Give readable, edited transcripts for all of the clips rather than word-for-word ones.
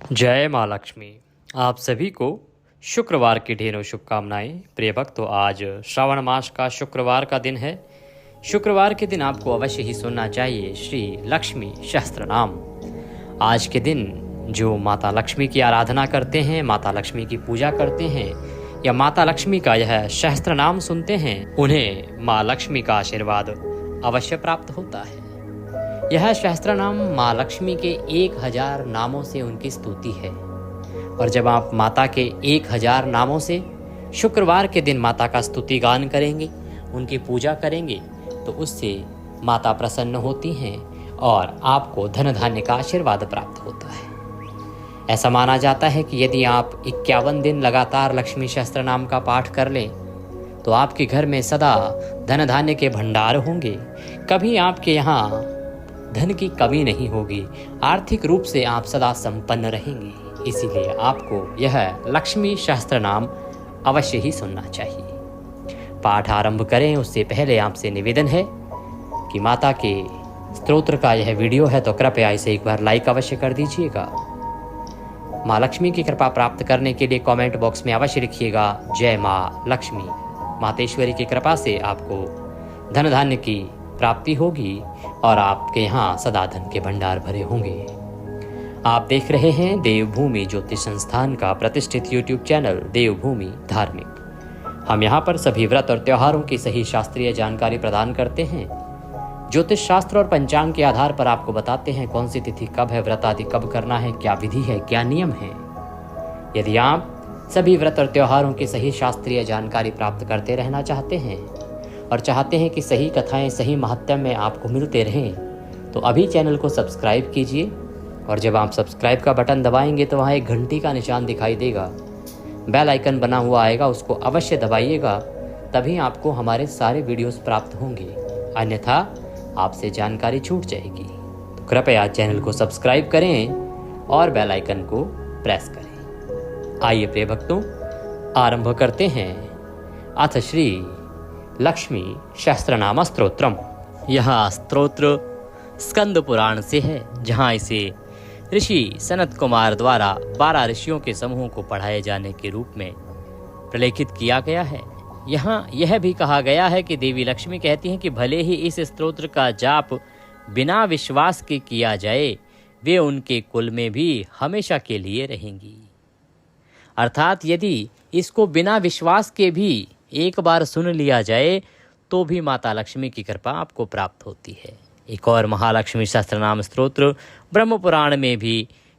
जय माँ लक्ष्मी। आप सभी को शुक्रवार की ढेरों शुभकामनाएं। प्रिय भक्तों, आज श्रावण मास का शुक्रवार का दिन है। शुक्रवार के दिन आपको अवश्य ही सुनना चाहिए श्री लक्ष्मी सहस्त्र नाम। आज के दिन जो माता लक्ष्मी की आराधना करते हैं, माता लक्ष्मी की पूजा करते हैं या माता लक्ष्मी का यह सहस्त्र नाम सुनते हैं, उन्हें माँ लक्ष्मी का आशीर्वाद अवश्य प्राप्त होता है। यह सहस्त्र नाम माँ लक्ष्मी के 1000 नामों से उनकी स्तुति है। और जब आप माता के 1000 नामों से शुक्रवार के दिन माता का स्तुति गान करेंगे, उनकी पूजा करेंगे, तो उससे माता प्रसन्न होती हैं और आपको धन धान्य का आशीर्वाद प्राप्त होता है। ऐसा माना जाता है कि यदि आप 51 दिन लगातार लक्ष्मी सहस्त्र नाम का पाठ कर लें तो आपके घर में सदा धन धान्य के भंडार होंगे। कभी आपके यहाँ धन की कमी नहीं होगी। आर्थिक रूप से आप सदा संपन्न रहेंगे। इसीलिए आपको यह लक्ष्मी सहस्त्र नाम अवश्य ही सुनना चाहिए। पाठ आरंभ करें उससे पहले आपसे निवेदन है कि माता के स्तोत्र का यह वीडियो है तो कृपया इसे एक बार लाइक अवश्य कर दीजिएगा। माँ लक्ष्मी की कृपा प्राप्त करने के लिए कमेंट बॉक्स में अवश्य लिखिएगा जय माँ लक्ष्मी। मातेश्वरी की कृपा से आपको धन धान्य की प्राप्ति होगी और आपके यहाँ सदा धन के भंडार भरे होंगे। आप देख रहे हैं देवभूमि ज्योतिष संस्थान का प्रतिष्ठित यूट्यूब चैनल देवभूमि धार्मिक। हम यहाँ पर सभी व्रत और त्योहारों की सही शास्त्रीय जानकारी प्रदान करते हैं। ज्योतिष शास्त्र और पंचांग के आधार पर आपको बताते हैं कौन सी तिथि कब है, व्रत आदि कब करना है, क्या विधि है, क्या नियम है। यदि आप सभी व्रत और त्योहारों की सही शास्त्रीय जानकारी प्राप्त करते रहना चाहते हैं और चाहते हैं कि सही कथाएं सही महत्व में आपको मिलते रहें, तो अभी चैनल को सब्सक्राइब कीजिए। और जब आप सब्सक्राइब का बटन दबाएंगे तो वहाँ एक घंटी का निशान दिखाई देगा, बेल आइकन बना हुआ आएगा, उसको अवश्य दबाइएगा। तभी आपको हमारे सारे वीडियोस प्राप्त होंगे, अन्यथा आपसे जानकारी छूट जाएगी। तो कृपया चैनल को सब्सक्राइब करें और बेल आइकन को प्रेस करें। आइए प्रिय भक्तों, आरंभ करते हैं अथ श्री लक्ष्मी सहस्त्रनाम स्तोत्रम। यह स्तोत्र स्कंद पुराण से है, जहाँ इसे ऋषि सनत कुमार द्वारा 12 ऋषियों के समूह को पढ़ाए जाने के रूप में प्रलेखित किया गया है। यहाँ यह भी कहा गया है कि देवी लक्ष्मी कहती हैं कि भले ही इस स्तोत्र का जाप बिना विश्वास के किया जाए, वे उनके कुल में भी हमेशा के लिए रहेंगी। अर्थात यदि इसको बिना विश्वास के भी एक बार सुन लिया जाए तो भी माता लक्ष्मी की कृपा आपको प्राप्त होती है। एक और महालक्ष्मी सहस्त्रनाम स्तोत्र ब्रह्म पुराण में भी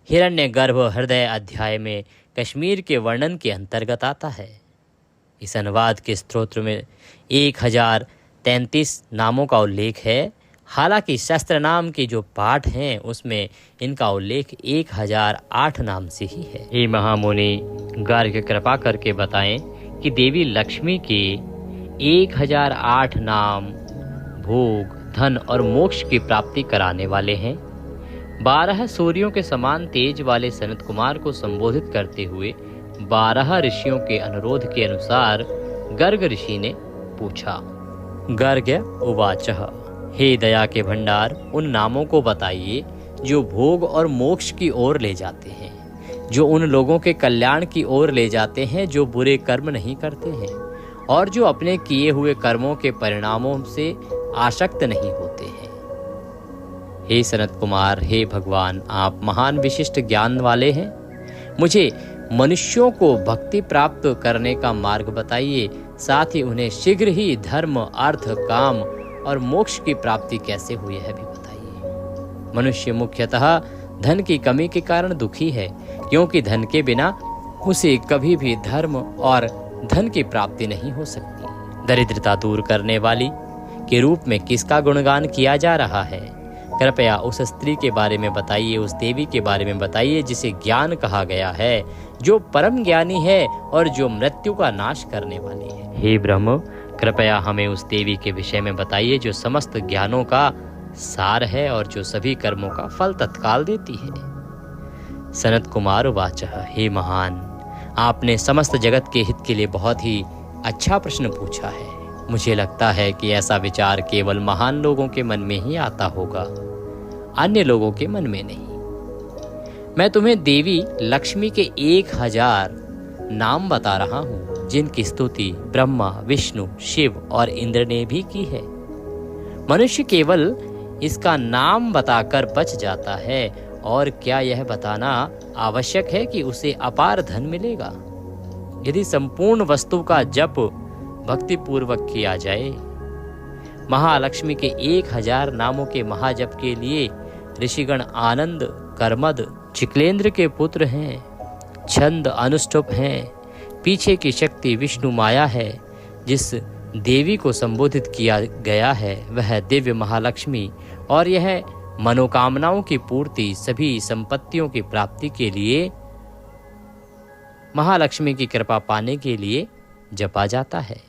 हिरण्यगर्भ हृदय अध्याय में कश्मीर के वर्णन के अंतर्गत आता है। इस अनुवाद के स्तोत्र में 1033 नामों का उल्लेख है। हालांकि सहस्त्र नाम के जो पाठ हैं उसमें इनका उल्लेख 1008 नाम से ही है। हे महामुनि, गार्ग्य कृपा करके बताएं कि देवी लक्ष्मी के 1008 नाम भोग, धन और मोक्ष की प्राप्ति कराने वाले हैं। 12 सूर्यों के समान तेज वाले सनत कुमार को संबोधित करते हुए 12 ऋषियों के अनुरोध के अनुसार गर्ग ऋषि ने पूछा। गर्ग्य उवाचः, हे दया के भंडार, उन नामों को बताइए जो भोग और मोक्ष की ओर ले जाते हैं, जो उन लोगों के कल्याण की ओर ले जाते हैं जो बुरे कर्म नहीं करते हैं और जो अपने किए हुए कर्मों के परिणामों से आसक्त नहीं होते हैं। हे सनत कुमार, हे भगवान, आप महान विशिष्ट ज्ञान वाले हैं। मुझे मनुष्यों को भक्ति प्राप्त करने का मार्ग बताइए, साथ ही उन्हें शीघ्र ही धर्म, अर्थ, काम और मोक्ष की प्राप्ति कैसे हुई है भी बताइए। मनुष्य मुख्यतः धन की कमी के कारण दुखी है, क्योंकि धन के बिना उसे कभी भी धर्म और धन की प्राप्ति नहीं हो सकती। दरिद्रता दूर करने वाली के रूप में किसका गुणगान किया जा रहा है? कृपया उस स्त्री के बारे में बताइए, उस देवी के बारे में बताइए जिसे ज्ञान कहा गया है, जो परम ज्ञानी है और जो मृत्यु का नाश करने वाली है। हे ब्रह्म, कृपया हमें उस देवी के विषय में बताइए जो समस्त ज्ञानों का सार है और जो सभी कर्मों का फल तत्काल देती है। सनत कुमार वाचः, हे महान, आपने समस्त जगत के हित के लिए बहुत ही अच्छा प्रश्न पूछा है। मुझे लगता है कि ऐसा विचार केवल महान लोगों के मन में ही आता होगा, अन्य लोगों के मन में नहीं। मैं तुम्हें देवी लक्ष्मी के 1000 नाम बता रहा हूँ, जिनकी स्तुति ब्रह्मा, विष्णु, शिव और इंद्र ने भी की है। मनुष्य केवल इसका नाम बताकर बच जाता है, और क्या यह बताना आवश्यक है कि उसे अपार धन मिलेगा? यदि संपूर्ण वस्तु का जप भक्तिपूर्वक किया जाए। महालक्ष्मी के 1000 नामों के महाजप के लिए ऋषिगण आनंद, कर्मद, चिक्लेंद्र के पुत्र हैं, छंद, अनुष्टुप हैं। पीछे की शक्ति विष्णु माया है। जिस देवी को संबोधित किया गया है वह दिव्य महालक्ष्मी, और यह मनोकामनाओं की पूर्ति, सभी संपत्तियों की प्राप्ति के लिए, महालक्ष्मी की कृपा पाने के लिए जपा जाता है।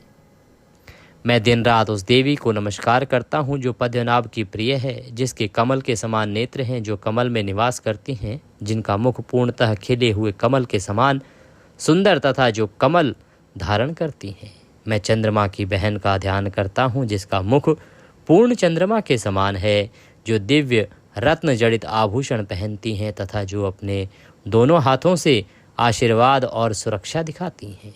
मैं दिन रात उस देवी को नमस्कार करता हूँ जो पद्मनाभ की प्रिय है, जिसके कमल के समान नेत्र हैं, जो कमल में निवास करती हैं, जिनका मुख पूर्णतः खिले हुए कमल के समान सुंदर तथा जो कमल धारण करती हैं। मैं चंद्रमा की बहन का ध्यान करता हूँ, जिसका मुख पूर्ण चंद्रमा के समान है, जो दिव्य रत्न जड़ित आभूषण पहनती हैं तथा जो अपने दोनों हाथों से आशीर्वाद और सुरक्षा दिखाती हैं।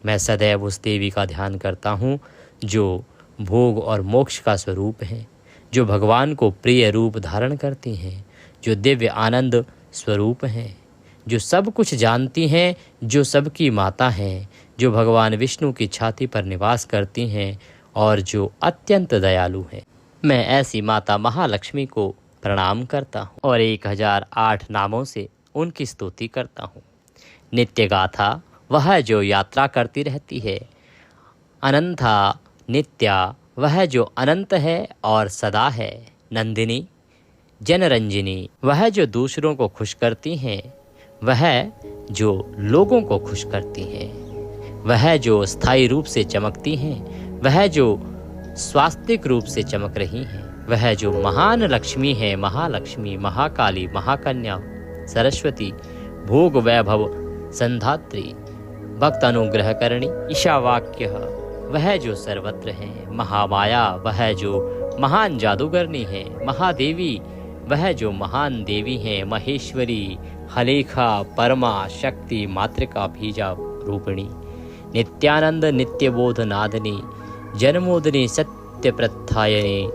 मैं सदैव उस देवी का ध्यान करता हूँ जो भोग और मोक्ष का स्वरूप है, जो भगवान को प्रिय रूप धारण करती हैं, जो दिव्य आनंद स्वरूप हैं, जो सब कुछ जानती हैं, जो सबकी माता हैं, जो भगवान विष्णु की छाती पर निवास करती हैं और जो अत्यंत दयालु हैं। मैं ऐसी माता महालक्ष्मी को प्रणाम करता हूँ और 1008 नामों से उनकी स्तुति करता हूँ। नित्य गाथा वह जो यात्रा करती रहती है, अनंता नित्या वह जो अनंत है और सदा है, नंदिनी जनरंजिनी वह जो दूसरों को खुश करती हैं, वह जो लोगों को खुश करती हैं, वह जो स्थायी रूप से चमकती हैं, वह जो स्वास्तिक रूप से चमक रही हैं, वह जो महान लक्ष्मी है, महालक्ष्मी, महाकाली, महाकन्या, सरस्वती, भोग वैभव संधात्री, भक्त अनुग्रह करणी, ईशावाक्य वह जो सर्वत्र है, महामाया वह जो महान जादूगरनी है, महादेवी वह जो महान देवी है, महेश्वरी, हलेखा, परमा शक्ति, मातृका बीजा रूपिणी, नित्यानंद नित्यबोध नादनी, जन्मोदनी, सत्य प्रत्यायनी,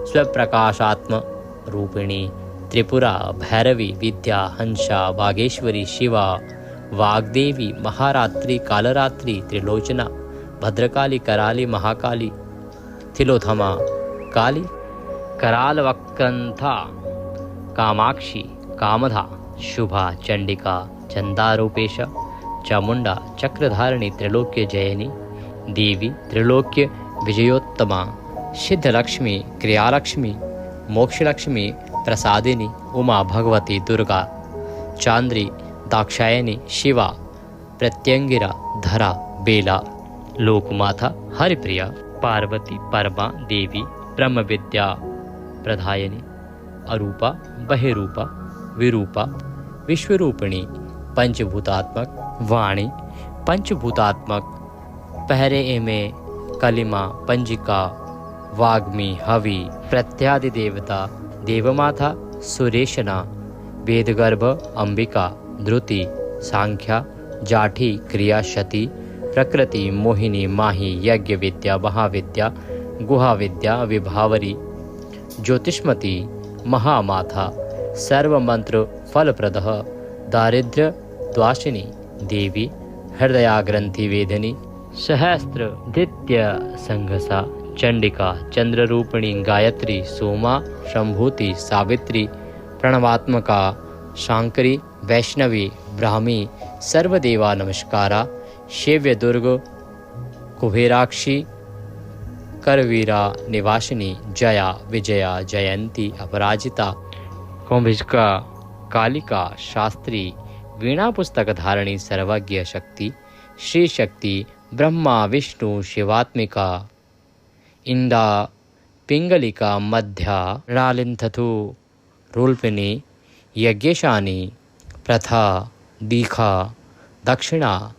स्वप्रकाशात्म रूपिणी, त्रिपुरा, भैरवी, विद्या, हंसा, वागेश्वरी, शिवा, वाग्देवी, महारात्रि, कालरात्रि, त्रिलोचना, भद्रकाली, कराली, महाकाली, तिलोथमा काली, कराल वक्रंथा, कामाक्षी, कामधा, शुभा, चंडिका, चंदारूपेश, चामुंडा, चक्रधारिणी, त्रिलोक्य जयनी देवी, त्रिलोक्य विजयोत्तमा, सिद्धलक्ष्मी, क्रियालक्ष्मी, मोक्षलक्ष्मी, प्रसादिनी, उमा, भगवती, दुर्गा, चांद्री, दाक्षायणी, शिवा, प्रत्यंगिरा, धरा, बेला, लोकमाता, हरिप्रिया, पार्वती, परमा देवी, ब्रह्म विद्या प्रधायनी, अरूपा, बहिरूपा, विरूपा, विश्वरूपिणी, पंचभूतात्मक वाणी, पंचभूतात्मक पहरे में कलिमा, पंजिका, वाग्मी, हवि, प्रत्यादि देवता, देवमाता, सुरेशना, वेदगर्भ, अंबिका, धृति, सांख्या, जाठी, क्रिया, शती, प्रकृति, मोहिनी, माही, यज्ञ विद्या, महाविद्या, गुहा विद्या, विभावरी, ज्योतिष्मती, महामाथा, सर्वमंत्र फलप्रदः, दारिद्र्य द्वाशिनी देवी, हृदयाग्रंथि वेदनी, सहस्त्र दित्य संघसा, चंडिका, चंद्ररूपिणी, गायत्री, सोमा, शंभूति, सावित्री, प्रणवात्मका, शांकरी, वैष्णवी, ब्राह्मी, सर्वदेवा नमस्कारा, शैव्य दुर्ग, कुबेराक्षी, करवीरा निवासिनी, जया, विजया, जयंती, अपराजिता, कुंभिका, कालिका, शास्त्री, वीणा पुस्तक धारणी, सर्वज्ञ शक्ति, श्री शक्ति, ब्रह्मा, विष्णु, शिवात्मिका, इंदा, पिंगलिका, मध्या, रालिंथथु, रूल्पिनी, यज्ञशानी, प्रथा, दीखा, दक्षिणा,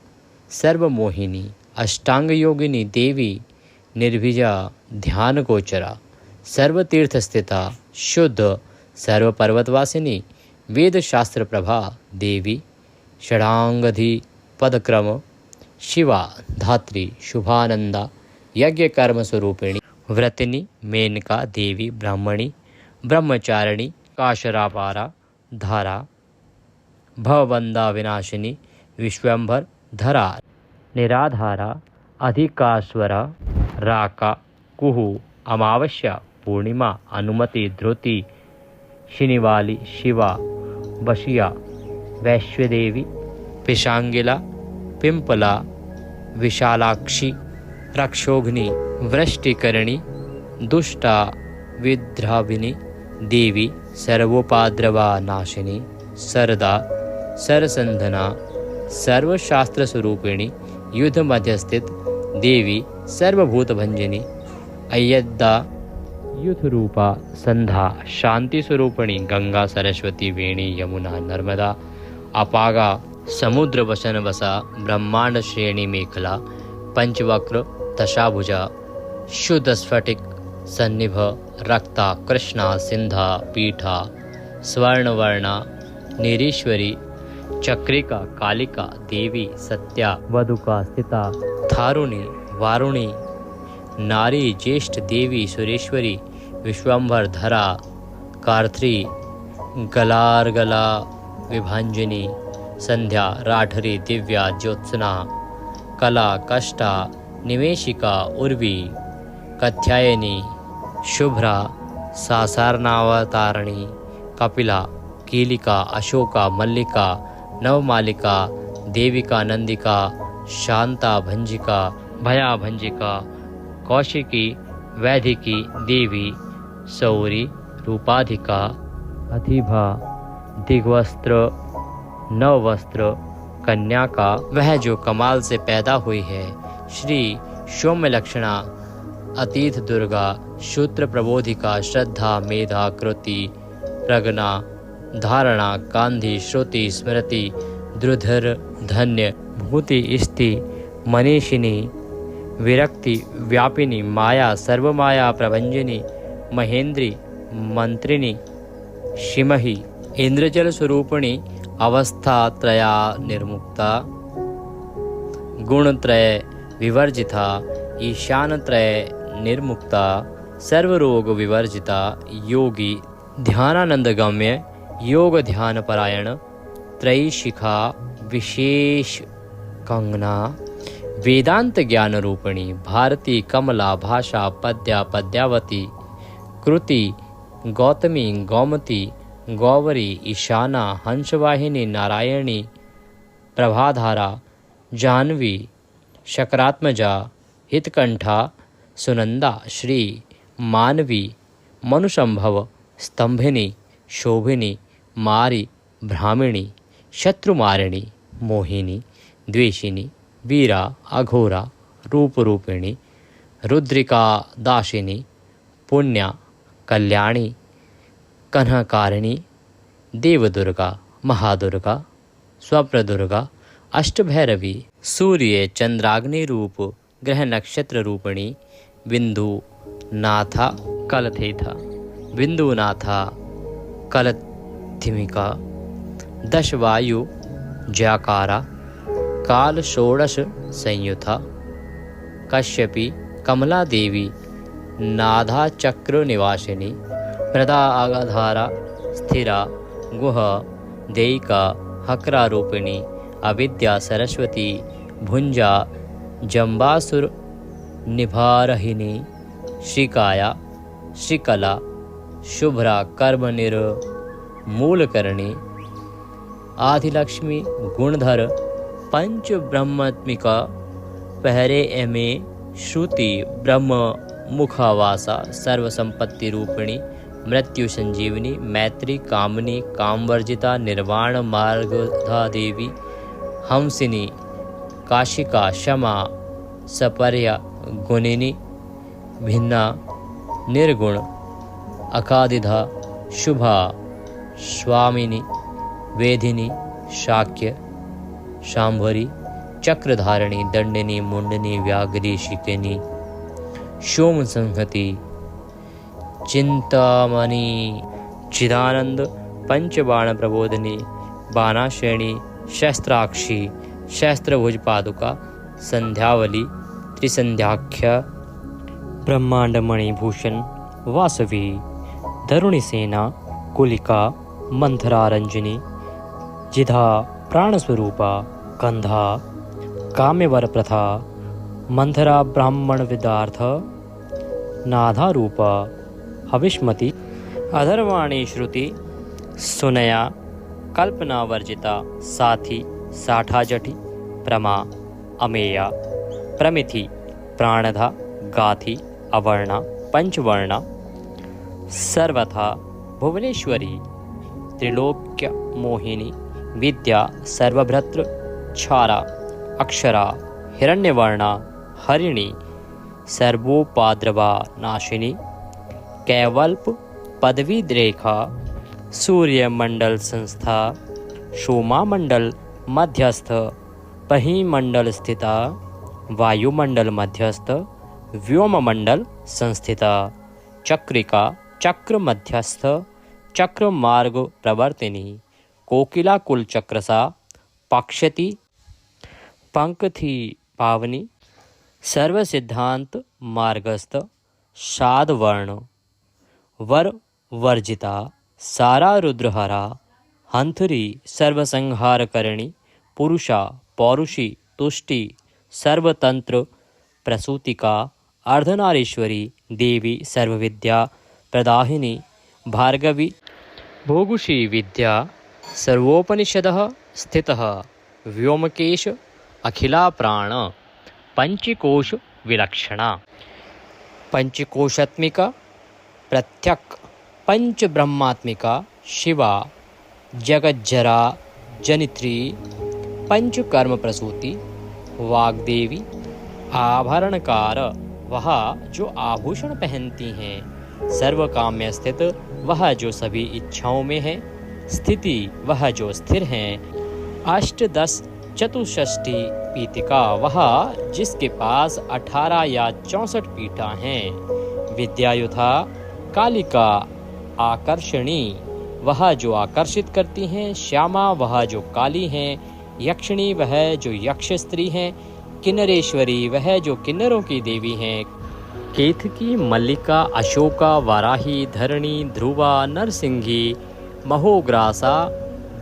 सर्वमोहिनी, अष्टांग योगिनी देवी, निर्भिजा, ध्यान गोचरा, सर्वतीर्थ स्थिता, शुद्ध, सर्व पर्वतवासिनी, वेद शास्त्र प्रभा देवी षडांगधि पदक्रम शिवा धात्री शुभानंदा यज्ञ कर्म स्वरूपिणी व्रतिनी मेनका देवी ब्राह्मणी ब्रह्मचारिणी काशरापारा धारा भवबंदा विनाशिनी विश्वंभर धरा निराधारा अधिकाश्वरा राका कुहु अमावस्या पूर्णिमा अनुमति ध्रुति शिनिवाली शिवा बशिया वैश्वदेवी पिशांगिला पिंपला विशालाक्षी रक्षोघ्नि वृष्टिकरणी दुष्टा विद्राविनी देवी सर्वोपाद्रवा नाशिनी सरदा सरसंधना सर्वशास्त्र स्वरूपिणी युद्ध मध्य स्थित देवी सर्वभूत भंजनी अय्यदा युद्ध रूपा संधा शांति स्वरूपिणी गंगा सरस्वती वेणी यमुना नर्मदा अपागा समुद्र वसन वसा ब्रह्मांड श्रेणी मेखला पंचवक्र दशाभुजा शुद्ध स्फटिक सन्निभ रक्ता कृष्णा सिंधा पीठा स्वर्णवर्णा निरीश्वरी चक्रिका कालिका देवी सत्या वधुका स्थिता थारुणी वारुणी नारी ज्येष्ठ देवी सुरेश्वरी विश्वंभर धरा कार्त्री गलार्गला विभांजनी संध्या राठरी दिव्या ज्योत्सना कला कष्टा निवेशिका उर्वी कथ्यायनी शुभ्रा सासारनावतारिणी कपिला कीलिका अशोका मल्लिका नवमालिका देविका नंदिका शांता भंजिका भया भंजिका कौशिकी वैधिकी देवी सौरी रूपाधिका अधिभा दिग्वस्त्र नववस्त्र कन्या का वह जो कमाल से पैदा हुई है श्री सौम्य लक्षणा अतीत दुर्गा शूद्र प्रबोधिका श्रद्धा मेधा कृति प्रज्ञा धारणा गांधी श्रुति स्मृति द्रुधर धन्य भूति स्ति मनीषिनी विरक्ति व्यापिनी माया सर्वमाया प्रभंजनी महेंद्री मंत्रिणी शिमही इंद्रजल स्वरूपिणी अवस्था त्रया निर्मुक्ता गुणत्रय विवर्जिता ईशानत्रय निर्मुक्ता सर्वरोग विवर्जिता योगी ध्यानानंद गम्य योग ध्यान परायण त्रयीशिखा विशेष कंगना वेदांत ज्ञान रूपिणी भारती कमला भाषा पद्या पद्यावती कृति गौतमी गौमती गौवरी ईशाना हंसवाहिनी नारायणी प्रभाधारा जाह्नवी शकरात्मजा हितकंठा सुनंदा श्री मानवी मनुसंभव स्तंभिनी शोभिनी मारी ब्राह्मणी शत्रुमारिणी मोहिनी द्वेषिनी वीरा अघोरा रूपरूपिणी रुद्रिका दाशिनी पुण्या कल्याणी कन्हकारिणी देवदुर्गा महादुर्गा स्वप्रदुर्गा अष्टभैरवी सूर्य चंद्राग्नि रूप ग्रह नक्षत्र रूपिणी बिंदु नाथा कलथेथा बिंदुनाथा कलथिमिका दशवायु जाकारा काल षोडश संयुता कश्यपी कमला देवी नाधा चक्र निवासिनी प्रदा आगाधारा स्थिरा गुह देयिका हकरा रूपिणी अविद्या सरस्वती भुंजा जंबासुर निभारहिनी श्रीकाया श्रीकला शुभ्रा कर्मनिर मूलकर्णी आदिलक्ष्मी गुणधर पंच ब्रह्मात्मिका पहरे एमे श्रुति ब्रह्म मुखावासा सर्वसंपत्ति रूपिणी मृत्यु संजीवनी मैत्री कामनी कामवर्जिता निर्वाण मार्गधा देवी हंसिनी काशिका क्षमा सपर्या गुणिनी भिन्ना निर्गुण अकादिधा शुभा स्वामिनी वेदिनी शाक्य शांभरी चक्रधारिणी दंडिनी मुंडनी व्याघ्री शिकिनी सोम संहति चिंतामणि चिदानंद पंचबाण प्रबोधिनी, बाणाश्रेणी, शस्त्राक्षी, शस्त्रभुज पादुका, संध्यावली, त्रिसंध्याख्य, ब्रह्मांड मणिभूषण, वासवी, धरुणीसेना, कुलिका, मंथरा रंजनी, जिधा प्राणस्वरूपा, कंधा, काम्यवर प्रथा, मंथरा ब्राह्मण विदार्थ, नाधा रूपा, हविष्मति, अधर्वाणी श्रुति, सुनया, कल्पना वर्जिता, साथी, साठा जठी, प्रमा, अमेया, प्रमिथि, प्राणधा, गाथी, अवर्णा, पंचवर्णा, सर्वथा, भुवनेश्वरी, त्रिलोक्य मोहिनी, विद्या, सर्वभ्रतृ, क्षारा, अक्षरा, हिरण्यवर्णा, हरिणी, सर्वोपाद्रवा नाशिनी, कैवल्प, पदवी रेखा, सूर्यमंडल संस्था, सोमामंडल मध्यस्थ, पहिमंडल स्थिता, वायुमंडल मध्यस्थ, व्योममंडल संस्थिता, चक्रिका, चक्र मध्यस्थ, चक्र मार्ग प्रवर्तिनी, कोकिला कुल चक्रसा, पाक्षती, पंकथी पावनी, सर्व सिद्धांत मार्गस्थ, साधवर्ण, वर वर्जिता, सारा रुद्रहरा, हंथरी, सर्वसंहार करणी, पुरुषा, पौरुषी, तुष्टि, सर्वतंत्र प्रसूतिका, अर्धनारीश्वरी, देवी, सर्वविद्या प्रदाहिनी, भार्गवी, भोगुषी विद्या, सर्वोपनिषदः स्थितः, व्योमकेश, अखिला प्राण, पंचकोश विलक्षणा, पंचकोशात्मिका, प्रत्यक, पंच ब्रह्मात्मिका, शिवा, जगज्जरा जनित्री, पंचकर्म प्रसूति, वाग्देवी, आभरणकार, वह जो आभूषण पहनती हैं, सर्वकाम्य स्थित, वह जो सभी इच्छाओं में है, स्थिति, वह जो स्थिर हैं, अष्टदश चतुष्षष्टि पीतिका, वह जिसके पास 18 या 64 पीठा हैं, विद्यायुधा, कालिका, आकर्षणी, वह जो आकर्षित करती हैं, श्यामा, वह जो काली हैं, यक्षिणी, वह जो यक्ष स्त्री हैं, किन्नरेश्वरी, वह जो किन्नरों की देवी हैं, केतकी, मल्लिका, अशोका, वाराही, धरणी, ध्रुवा, नरसिंही, महोग्रासा,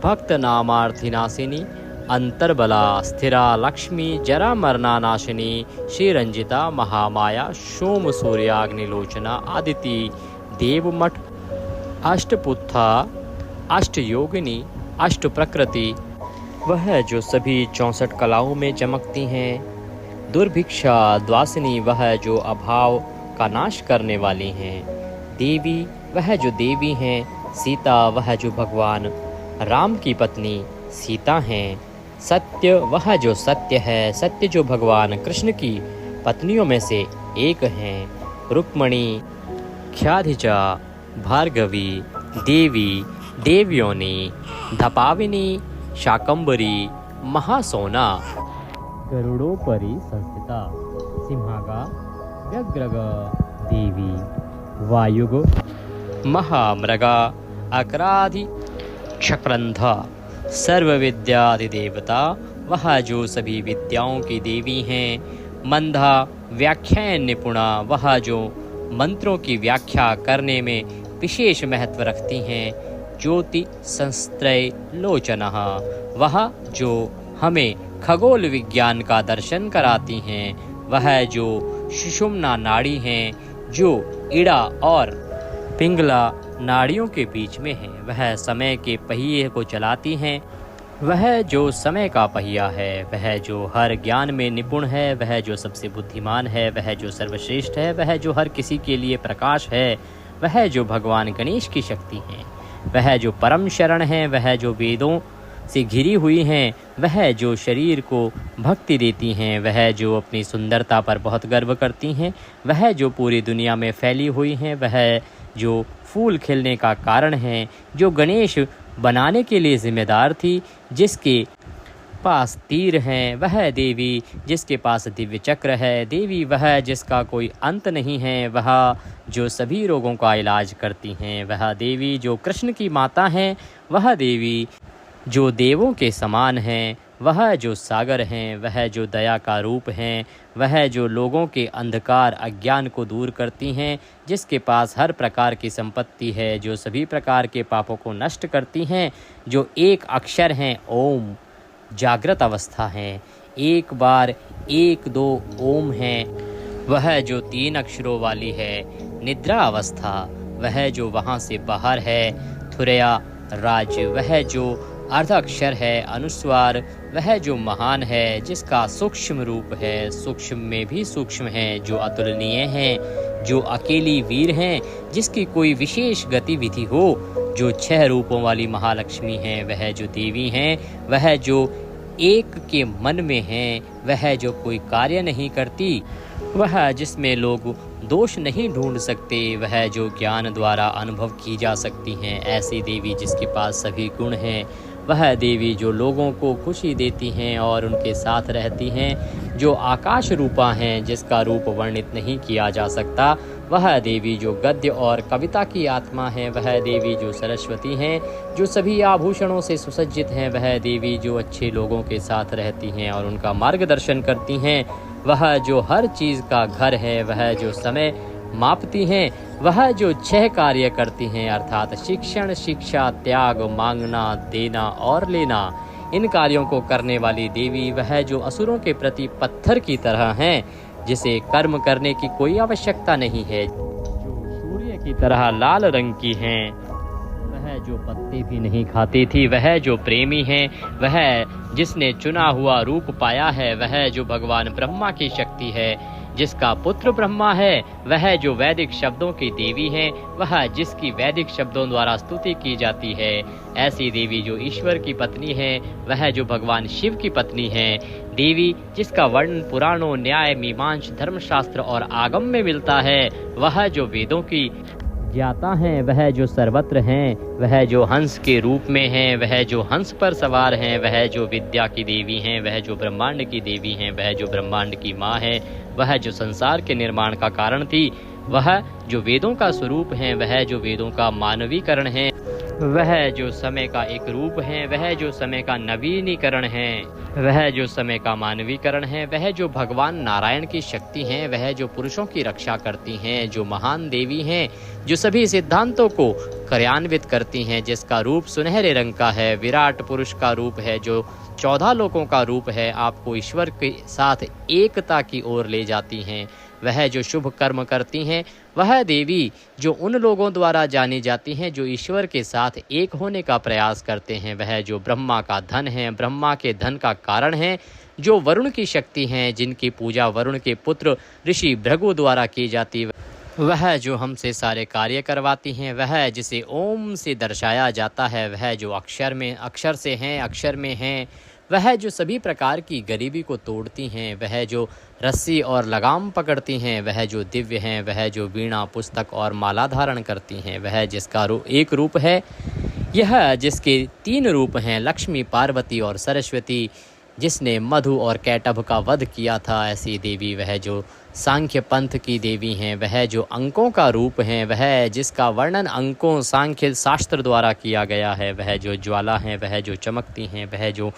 भक्त नामार्थिनाशिनी, अंतर्बला, स्थिरा, लक्ष्मी, जरा मरना नाशिनी, श्रीरंजिता, महामाया, सोम सूर्याग्निलोचना, आदिति, देवमठ, अष्टपुत्था, अष्टयोगिनी, अष्ट प्रकृति, वह जो सभी 64 कलाओं में चमकती हैं, दुर्भिक्षा द्वासिनी, वह जो अभाव का नाश करने वाली हैं, देवी, वह जो देवी हैं, सीता, वह जो भगवान राम की पत्नी सीता हैं, सत्य, वह जो सत्य है, सत्य जो भगवान कृष्ण की पत्नियों में से एक हैं, रुक्मणी, ख्याधिजा, भार्गवी, देवी, देवयोनी, धपाविनी, शाकंबरी, महासोना, गरुड़ोपरि संस्थिता, सिंहागा, व्यग्रग, देवी, वायुग, महामृगा, अक्राधि, क्षक्रंधा, सर्वविद्यादिदेवता, वह जो सभी विद्याओं की देवी हैं, मंधा, व्याख्यान निपुणा, वह जो मंत्रों की व्याख्या करने में विशेष महत्व रखती हैं, ज्योति संस्त्रय लोचनः, वह जो हमें खगोल विज्ञान का दर्शन कराती हैं, वह जो सुषुम्ना नाड़ी हैं, जो इड़ा और पिंगला नाड़ियों के बीच में है, वह समय के पहिए को चलाती हैं, वह जो समय का पहिया है, वह जो हर ज्ञान में निपुण है, वह जो सबसे बुद्धिमान है, वह जो सर्वश्रेष्ठ है, वह जो हर किसी के लिए प्रकाश है, वह जो भगवान गणेश की शक्ति है, वह जो परम शरण है, वह जो वेदों से घिरी हुई हैं, वह जो शरीर को भक्ति देती हैं, वह जो अपनी सुंदरता पर बहुत गर्व करती हैं, वह जो पूरी दुनिया में फैली हुई हैं, वह जो फूल खिलने का कारण है, जो गणेश बनाने के लिए जिम्मेदार थी, जिसके पास तीर हैं, वह देवी, जिसके पास दिव्य चक्र है, देवी, वह जिसका कोई अंत नहीं है, वह जो सभी रोगों का इलाज करती हैं। वह देवी जो कृष्ण की माता हैं, वह देवी जो देवों के समान हैं, वह जो सागर हैं, वह जो दया का रूप हैं, वह जो लोगों के अंधकार अज्ञान को दूर करती हैं, जिसके पास हर प्रकार की संपत्ति है, जो सभी प्रकार के पापों को नष्ट करती हैं, जो एक अक्षर हैं ओम, जागृत अवस्था हैं, एक बार एक दो ओम हैं, वह जो 3 अक्षरों वाली है निद्रा अवस्था, वह जो वहाँ से बाहर है थुरया राज, वह जो अर्ध अक्षर है अनुस्वार, वह जो महान है, जिसका सूक्ष्म रूप है, सूक्ष्म में भी सूक्ष्म है, जो अतुलनीय हैं, जो अकेली वीर हैं, जिसकी कोई विशेष गतिविधि हो, जो 6 रूपों वाली महालक्ष्मी हैं, वह जो देवी हैं, वह जो एक के मन में हैं, वह जो कोई कार्य नहीं करती, वह जिसमें लोग दोष नहीं ढूंढ सकते, वह जो ज्ञान द्वारा अनुभव की जा सकती हैं, ऐसी देवी जिसके पास सभी गुण हैं, वह देवी जो लोगों को खुशी देती हैं और उनके साथ रहती हैं, जो आकाश रूपा हैं, जिसका रूप वर्णित नहीं किया जा सकता, वह देवी जो गद्य और कविता की आत्मा है, वह देवी जो सरस्वती हैं, जो सभी आभूषणों से सुसज्जित हैं, वह देवी जो अच्छे लोगों के साथ रहती हैं और उनका मार्गदर्शन करती हैं, वह जो हर चीज़ का घर है, वह जो समय मापती हैं, वह जो 6 कार्य करती हैं, अर्थात शिक्षण, शिक्षा, त्याग, मांगना, देना और लेना, इन कार्यों को करने वाली देवी, वह जो असुरों के प्रति पत्थर की तरह हैं, जिसे कर्म करने की कोई आवश्यकता नहीं है, जो सूर्य की तरह लाल रंग की हैं, वह जो पत्ते भी नहीं खाती थी, वह जो प्रेमी है, वह जिसने चुना हुआ रूप पाया है, वह जो भगवान ब्रह्मा की शक्ति है, जिसका पुत्र ब्रह्मा है, वह जो वैदिक शब्दों की देवी है, वह जिसकी वैदिक शब्दों द्वारा स्तुति की जाती है, ऐसी देवी जो ईश्वर की पत्नी है, वह जो भगवान शिव की पत्नी है, देवी जिसका वर्णन पुराणों, न्याय, मीमांस, धर्मशास्त्र और आगम में मिलता है, वह जो वेदों की ज्ञाता हैं, वह जो सर्वत्र हैं, वह जो हंस के रूप में हैं, वह जो हंस पर सवार हैं, वह जो विद्या की देवी हैं, वह जो ब्रह्मांड की देवी हैं, वह जो ब्रह्मांड की माँ है, वह जो संसार के निर्माण का कारण थी, वह जो वेदों का स्वरूप हैं, वह जो वेदों का मानवीकरण है, वह जो समय का एक रूप है, वह जो समय का नवीनीकरण है, वह जो समय का मानवीकरण है, वह जो भगवान नारायण की शक्ति हैं, वह जो पुरुषों की रक्षा करती हैं, जो महान देवी हैं, जो सभी सिद्धांतों को कार्यान्वित करती हैं, जिसका रूप सुनहरे रंग का है, विराट पुरुष का रूप है, जो 14 लोकों का रूप है, आपको ईश्वर के साथ एकता की ओर ले जाती हैं, वह जो शुभ कर्म करती हैं, वह देवी जो उन लोगों द्वारा जानी जाती हैं जो ईश्वर के साथ एक होने का प्रयास करते हैं, वह जो ब्रह्मा का धन है, ब्रह्मा के धन का कारण है, जो वरुण की शक्ति हैं, जिनकी पूजा वरुण के पुत्र ऋषि भृगु द्वारा की जाती है, वह जो हमसे सारे कार्य करवाती हैं, वह जिसे ओम से दर्शाया जाता है, वह जो अक्षर से हैं, अक्षर में हैं, वह जो सभी प्रकार की गरीबी को तोड़ती हैं, वह जो रस्सी और लगाम पकड़ती हैं, वह जो दिव्य हैं, वह जो वीणा, पुस्तक और माला धारण करती हैं, वह जिसका एक रूप है, यह जिसके 3 रूप हैं, लक्ष्मी, पार्वती और सरस्वती, जिसने मधु और कैटभ का वध किया था, ऐसी देवी, वह जो सांख्य पंथ की देवी हैं, वह जो अंकों का रूप हैं, वह जिसका वर्णन अंकों सांख्य शास्त्र द्वारा किया गया है, वह जो ज्वाला हैं, वह जो चमकती हैं, वह जो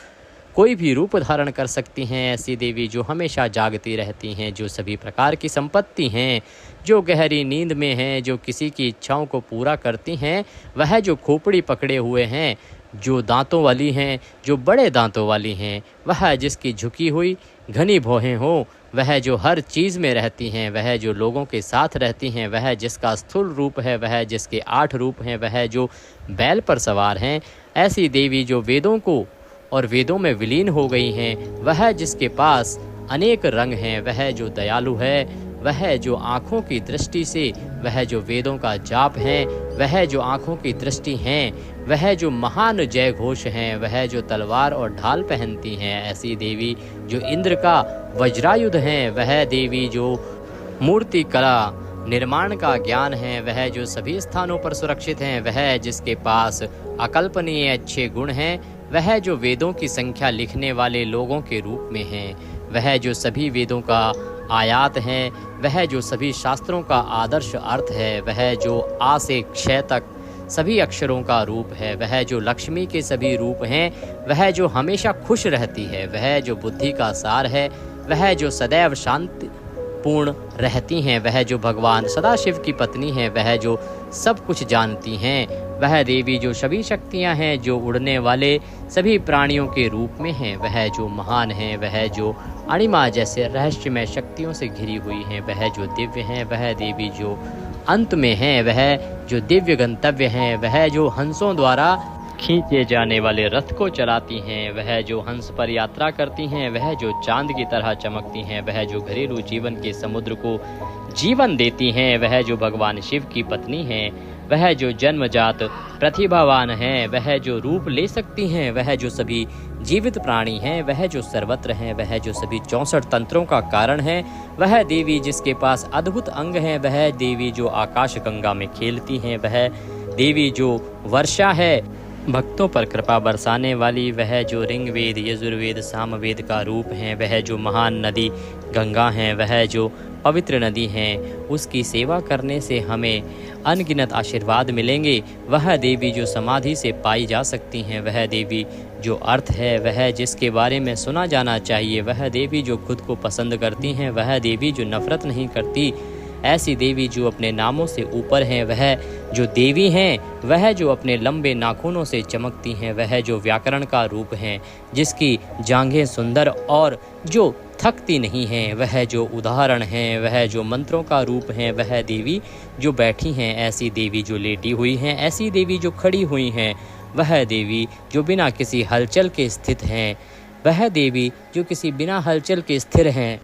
कोई भी रूप धारण कर सकती हैं, ऐसी देवी जो हमेशा जागती रहती हैं, जो सभी प्रकार की संपत्ति हैं, जो गहरी नींद में हैं, जो किसी की इच्छाओं को पूरा करती हैं, वह जो खोपड़ी पकड़े हुए हैं, जो दांतों वाली हैं, जो बड़े दांतों वाली हैं, वह जिसकी झुकी हुई घनी भौहें हो, वह जो हर चीज़ में रहती हैं, वह जो लोगों के साथ रहती हैं, वह जिसका स्थूल रूप है, वह जिसके 8 रूप हैं, वह जो बैल पर सवार हैं, ऐसी देवी जो वेदों को और वेदों में विलीन हो गई हैं, वह जिसके पास अनेक रंग हैं, वह जो दयालु है, वह जो आँखों की दृष्टि से, वह जो वेदों का जाप है, वह जो आँखों की दृष्टि हैं, वह जो महान जय घोष हैं, वह जो तलवार और ढाल पहनती हैं, ऐसी देवी जो इंद्र का वज्रायुध हैं, वह देवी जो मूर्ति कला निर्माण का ज्ञान है, वह जो सभी स्थानों पर सुरक्षित हैं, वह जिसके पास अकल्पनीय अच्छे गुण हैं, वह जो वेदों की संख्या लिखने वाले लोगों के रूप में हैं, वह जो सभी वेदों का आयात है, वह जो सभी शास्त्रों का आदर्श अर्थ है, वह जो आ से क्षय तक सभी अक्षरों का रूप है, वह जो लक्ष्मी के सभी रूप हैं, वह जो हमेशा खुश रहती है, वह जो बुद्धि का सार है, वह जो सदैव शांति पूर्ण रहती हैं, वह जो भगवान सदाशिव की पत्नी है, वह जो सब कुछ जानती हैं, वह देवी जो सभी शक्तियां हैं, जो उड़ने वाले सभी प्राणियों के रूप में हैं, वह जो महान है, वह जो अणिमा जैसे रहस्यमय शक्तियों से घिरी हुई हैं, वह जो दिव्य हैं, वह देवी जो अंत में है, वह जो दिव्य गंतव्य हैं, वह जो हंसों द्वारा खींचे जाने वाले रथ को चलाती हैं, वह जो हंस पर यात्रा करती हैं, वह जो चांद की तरह चमकती हैं, वह जो घरेलू जीवन के समुद्र को जीवन देती हैं, वह जो भगवान शिव की पत्नी हैं, वह जो जन्मजात प्रतिभावान हैं, वह जो रूप ले सकती हैं, वह जो सभी जीवित प्राणी हैं, वह जो सर्वत्र हैं, वह जो सभी 64 तंत्रों का कारण है, वह देवी जिसके पास अद्भुत अंग हैं, वह देवी जो आकाश गंगा में खेलती हैं, वह देवी जो वर्षा है, भक्तों पर कृपा बरसाने वाली, वह जो ऋग्वेद यजुर्वेद सामवेद का रूप है, वह जो महान नदी गंगा है, वह जो पवित्र नदी हैं, उसकी सेवा करने से हमें अनगिनत आशीर्वाद मिलेंगे। वह देवी जो समाधि से पाई जा सकती हैं, वह देवी जो अर्थ है, वह जिसके बारे में सुना जाना चाहिए, वह देवी जो खुद को पसंद करती हैं, वह देवी जो नफरत नहीं करती, ऐसी देवी जो अपने नामों से ऊपर हैं, वह जो देवी हैं, वह जो अपने लंबे नाखूनों से चमकती हैं, वह जो व्याकरण का रूप हैं, जिसकी जांघें सुंदर और जो थकती नहीं हैं, वह जो उदाहरण हैं, वह जो मंत्रों का रूप हैं, वह देवी जो बैठी हैं, ऐसी देवी जो लेटी हुई हैं, ऐसी देवी जो खड़ी हुई हैं, वह देवी जो बिना किसी हलचल के स्थित हैं, वह देवी जो किसी बिना हलचल के स्थिर हैं,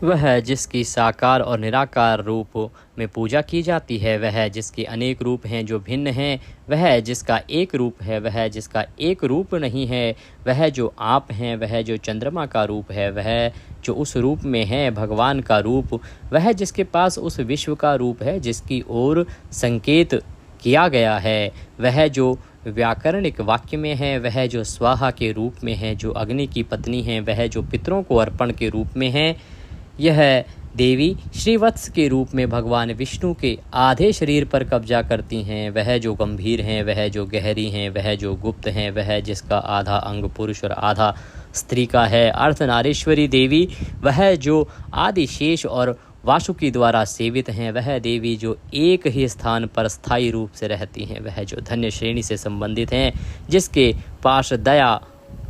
वह जिसकी साकार और निराकार रूप में पूजा की जाती है, वह जिसके अनेक रूप हैं जो भिन्न हैं, वह जिसका एक रूप है, वह जिसका एक रूप नहीं है, वह जो आप हैं, वह जो चंद्रमा का रूप है, वह जो उस रूप में है भगवान का रूप, वह जिसके पास उस विश्व का रूप है जिसकी ओर संकेत किया गया है, वह जो व्याकरणिक वाक्य में है, वह जो स्वाहा के रूप में है, जो अग्नि की पत्नी है, वह जो पितरों को अर्पण के रूप में है, यह देवी श्रीवत्स के रूप में भगवान विष्णु के आधे शरीर पर कब्जा करती हैं, वह जो गंभीर हैं, वह जो गहरी हैं, वह जो गुप्त हैं, वह जिसका आधा अंग पुरुष और आधा स्त्री का है, अर्धनारीश्वरी देवी, वह जो आदि शेष और वासुकी द्वारा सेवित हैं, वह देवी जो एक ही स्थान पर स्थायी रूप से रहती हैं, वह जो धन्य श्रेणी से संबंधित हैं, जिसके पास दया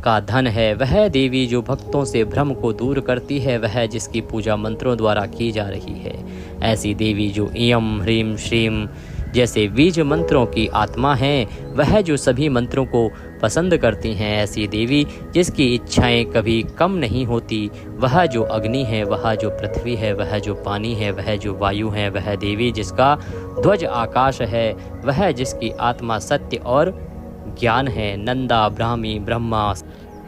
का धन है, वह देवी जो भक्तों से भ्रम को दूर करती है, वह जिसकी पूजा मंत्रों द्वारा की जा रही है, ऐसी देवी जो इयम ह्रीम श्रीम जैसे बीज मंत्रों की आत्मा हैं, वह जो सभी मंत्रों को पसंद करती हैं, ऐसी देवी जिसकी इच्छाएं कभी कम नहीं होती, वह जो अग्नि है, वह जो पृथ्वी है, वह जो पानी है, वह जो वायु है, वह देवी जिसका ध्वज आकाश है, वह जिसकी आत्मा सत्य और ज्ञान है, नंदा ब्राह्मी ब्रह्मा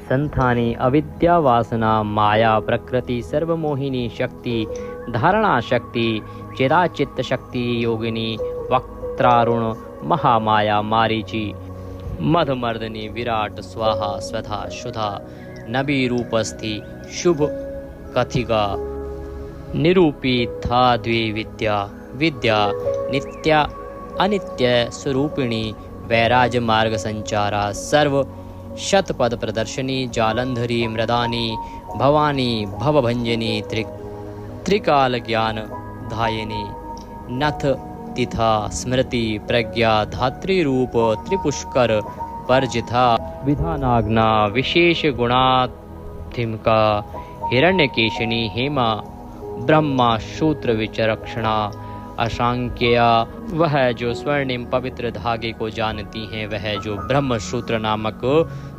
संथानी अविद्या वासना माया प्रकृति सर्वमोहिनी शक्ति धारणा शक्ति चिराचित्त शक्ति योगिनी वक्त्रारुण महामाया मारीची मधमर्दनी विराट स्वाहा स्वधा शुधा नबी रूपस्थि शुभ कथिका निरूपी था द्वे विद्या विद्या नित्या अनित्य स्वरूपिणी वैराज मार्ग संचारा सर्व शतपद प्रदर्शनी जालंधरी मृदानी भवानी भवभंजनी त्रिकाल ज्ञान धायिनी नथ तिथा स्मृति प्रज्ञा धात्री रूप त्रिपुष्कर परजिथा विधानाग्ना विशेष गुणात्मिका हिरण्यकेशिनी हेमा ब्रह्मा शूत्र विचरक्षणा अशांक्या, वह जो स्वर्णिम पवित्र धागे को जानती हैं, वह जो ब्रह्म सूत्र नामक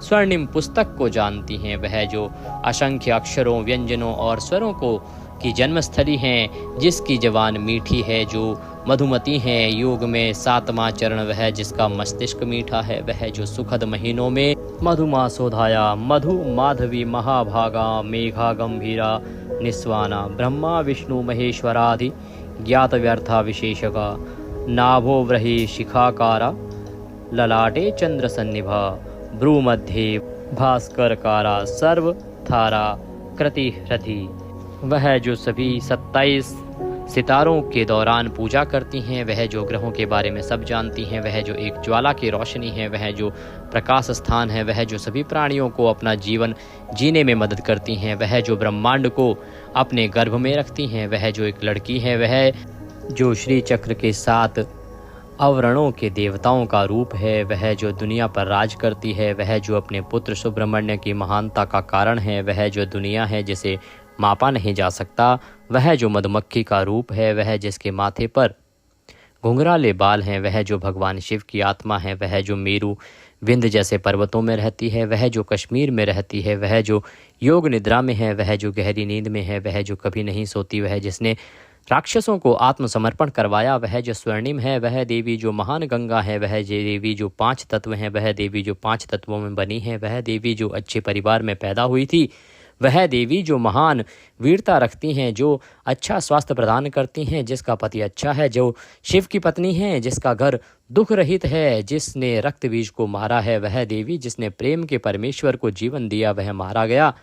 स्वर्णिम पुस्तक को जानती हैं, वह जो असंख्य अक्षरों व्यंजनों और स्वरों को की जन्मस्थली हैं, जिसकी जवान मीठी है, जो मधुमती हैं, योग में सातवां चरण वह जिसका मस्तिष्क मीठा है, वह जो सुखद महीनों में मधुमा सोधाया मधु माधवी महाभागा मेघा गंभीरा निस्वाना ब्रह्मा विष्णु महेश्वरादि ज्ञात व्यर्था विशेषका नाभो व्रही शिखाकारा ललाटे चंद्र सन्निभा भ्रूमध्ये भास्करकारा सर्व थारा कृति रति। वह जो सभी 27 सितारों के दौरान पूजा करती हैं, वह जो ग्रहों के बारे में सब जानती हैं, वह जो एक ज्वाला की रोशनी है, वह जो प्रकाश स्थान है, वह जो सभी प्राणियों को अपना जीवन जीने में मदद करती हैं, वह जो ब्रह्मांड को अपने गर्भ में रखती हैं, वह जो एक लड़की है, वह जो श्री चक्र के 7 अवरणों के देवताओं का रूप है, वह जो दुनिया पर राज करती है, वह जो अपने पुत्र सुब्रह्मण्य की महानता का कारण है, वह जो दुनिया है जिसे मापा नहीं जा सकता, वह जो मधुमक्खी का रूप है, वह जिसके माथे पर घुंघराले बाल हैं, वह जो भगवान शिव की आत्मा है, वह जो मेरू विंध्य जैसे पर्वतों में रहती है, वह जो कश्मीर में रहती है, वह जो योग निद्रा में है, वह जो गहरी नींद में है, वह जो कभी नहीं सोती, वह जिसने राक्षसों को आत्मसमर्पण करवाया, वह जो स्वर्णिम है, वह देवी जो महान गंगा है, वह देवी जो 5 तत्व हैं, वह देवी जो 5 तत्वों में बनी है, वह देवी जो अच्छे परिवार में पैदा हुई थी, वह देवी जो महान वीरता रखती हैं, जो अच्छा स्वास्थ्य प्रदान करती हैं, जिसका पति अच्छा है, जो शिव की पत्नी है, जिसका घर दुख रहित है, जिसने रक्त बीज को मारा है, वह देवी जिसने प्रेम के परमेश्वर को जीवन दिया, वह मारा गया,